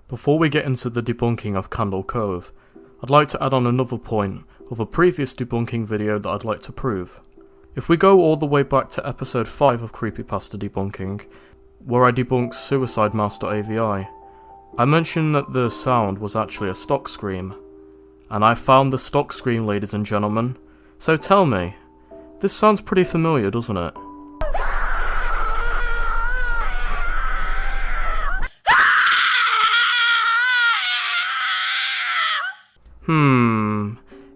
Before we get into the debunking of Candle Cove, I'd like to add on another point of a previous debunking video that I'd like to prove. If we go all the way back to episode 5 of Creepypasta Debunking, where I debunked suicidemouse.avi, I mentioned that the sound was actually a stock scream. And I found the stock scream, ladies and gentlemen. So tell me, this sounds pretty familiar, doesn't it?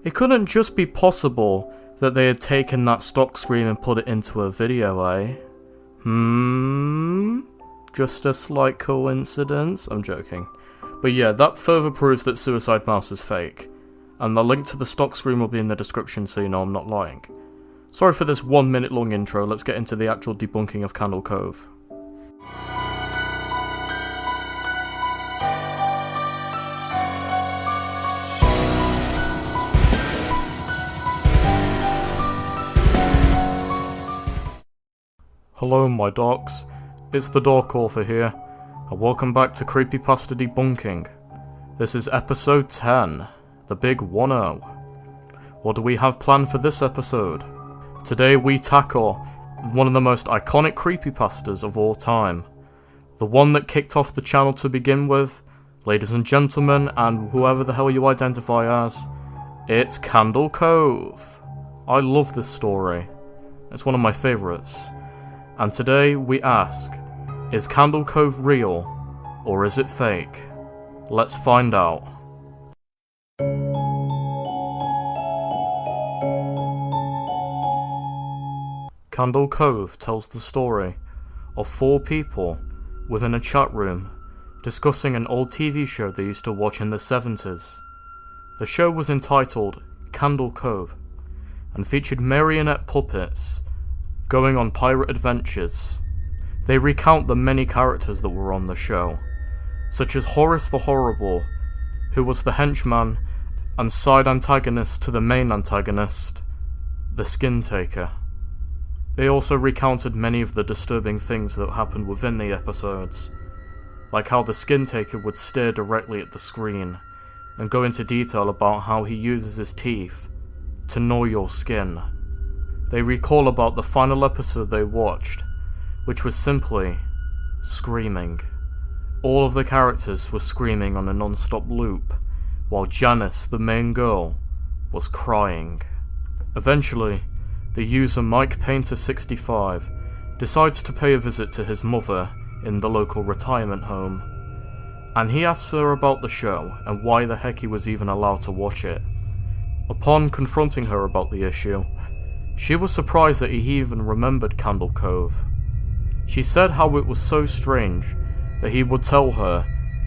It couldn't just be possible that they had taken that stock scream and put it into a video, eh? Just a slight coincidence? I'm joking. But yeah, that further proves that Suicide Mouse is fake. And the link to the stock scream will be in the description so you know I'm not lying. Sorry for this 1 minute long intro, let's get into the actual debunking of Candle Cove. Hello my docs, it's the Dark Author here, and welcome back to Creepypasta Debunking. This is episode 10, the big 1-0. What do we have planned for this episode? Today we tackle one of the most iconic creepypastas of all time. The one that kicked off the channel to begin with, ladies and gentlemen, and whoever the hell you identify as, it's Candle Cove. I love this story, it's one of my favourites. And today we ask, is Candle Cove real, or is it fake? Let's find out. Candle Cove tells the story of 4 people within a chat room discussing an old TV show they used to watch in the 70s. The show was entitled Candle Cove and featured marionette puppets going on pirate adventures. They recount the many characters that were on the show, such as Horace the Horrible, who was the henchman and side antagonist to the main antagonist, the Skin Taker. They also recounted many of the disturbing things that happened within the episodes, like how the Skin Taker would stare directly at the screen, and go into detail about how he uses his teeth to gnaw your skin. They recall about the final episode they watched, which was simply screaming. All of the characters were screaming on a non-stop loop, while Janice, the main girl, was crying. Eventually, the user Mike Painter 65 decides to pay a visit to his mother in the local retirement home, and he asks her about the show and why the heck he was even allowed to watch it. Upon confronting her about the issue, she was surprised that he even remembered Candle Cove. She said how it was so strange that he would tell her,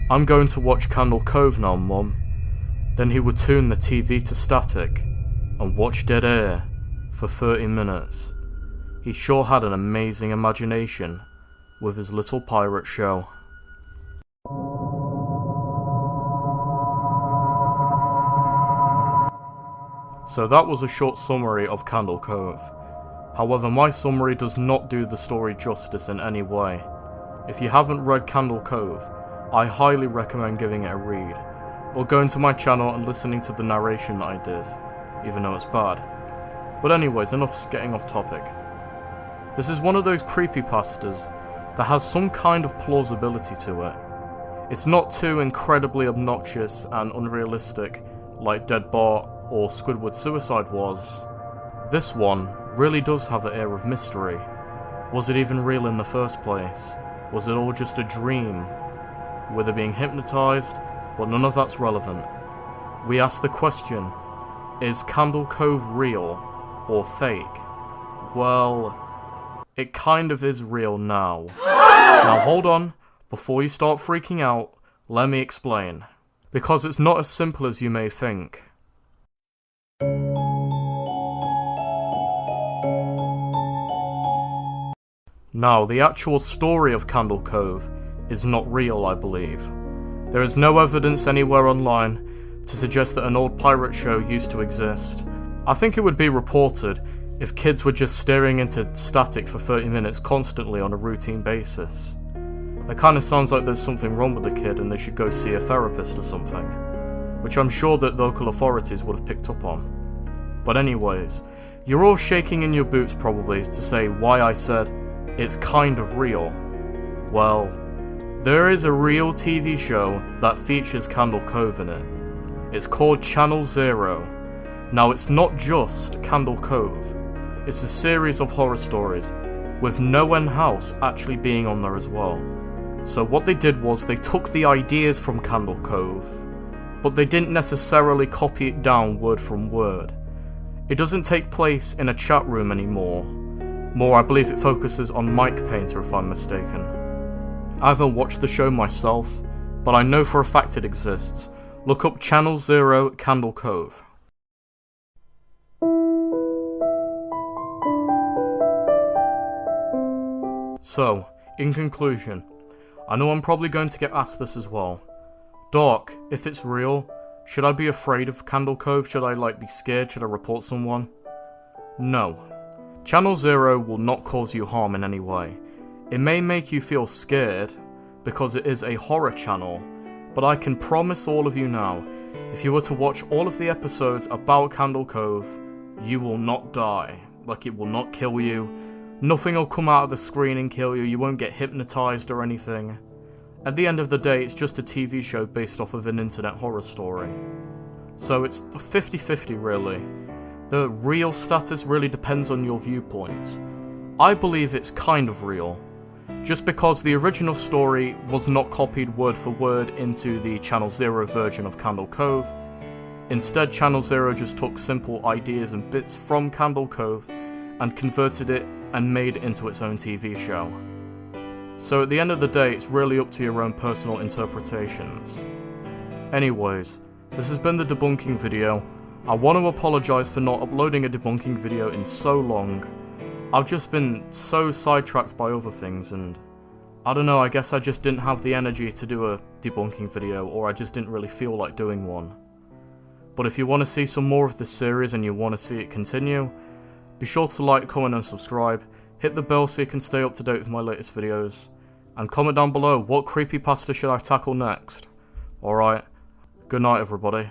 "I'm going to watch Candle Cove now, Mum." Then he would tune the TV to static and watch dead air for 30 minutes. He sure had an amazing imagination with his little pirate show. So that was a short summary of Candle Cove. However, my summary does not do the story justice in any way. If you haven't read Candle Cove, I highly recommend giving it a read, or going to my channel and listening to the narration that I did, even though it's bad. But anyways, enough getting off topic. This is one of those creepypastas that has some kind of plausibility to it. It's not too incredibly obnoxious and unrealistic like Dead Bart or Squidward Suicide was. This one really does have an air of mystery. Was it even real in the first place? Was it all just a dream? Were they being hypnotized? But none of that's relevant. We ask the question, is Candle Cove real or fake? Well, it kind of is real now. Now hold on, before you start freaking out, let me explain. Because it's not as simple as you may think. Now, the actual story of Candle Cove is not real, I believe. There is no evidence anywhere online to suggest that an old pirate show used to exist. I think it would be reported if kids were just staring into static for 30 minutes constantly on a routine basis. It kinda sounds like there's something wrong with the kid and they should go see a therapist or something, which I'm sure that local authorities would have picked up on. But anyways, you're all shaking in your boots probably to say why I said it's kind of real. Well, there is a real TV show that features Candle Cove in it. It's called Channel Zero. Now it's not just Candle Cove, it's a series of horror stories, with No House actually being on there as well. So what they did was they took the ideas from Candle Cove, but they didn't necessarily copy it down word from word. It doesn't take place in a chat room anymore. More, I believe it focuses on Mic Painter if I'm mistaken. I haven't watched the show myself, but I know for a fact it exists. Look up Channel Zero Candle Cove. So, in conclusion, I know I'm probably going to get asked this as well. Doc, if it's real, should I be afraid of Candle Cove? Should I be scared? Should I report someone? No. Channel Zero will not cause you harm in any way. It may make you feel scared, because it is a horror channel, but I can promise all of you now, if you were to watch all of the episodes about Candle Cove, you will not die. It will not kill you. Nothing will come out of the screen and kill you. You won't get hypnotized or anything. At the end of the day, it's just a TV show based off of an internet horror story. So it's 50-50 really. The real status really depends on your viewpoint. I believe it's kind of real, just because the original story was not copied word for word into the Channel Zero version of Candle Cove. Instead, Channel Zero just took simple ideas and bits from Candle Cove and converted it and made it into its own TV show. So at the end of the day, it's really up to your own personal interpretations. Anyways, this has been the debunking video. I want to apologise for not uploading a debunking video in so long. I've just been so sidetracked by other things and I don't know, I guess I just didn't have the energy to do a debunking video, or I just didn't really feel like doing one. But if you want to see some more of this series and you want to see it continue, be sure to like, comment and subscribe, hit the bell so you can stay up to date with my latest videos, and comment down below what creepypasta should I tackle next. Alright, good night everybody.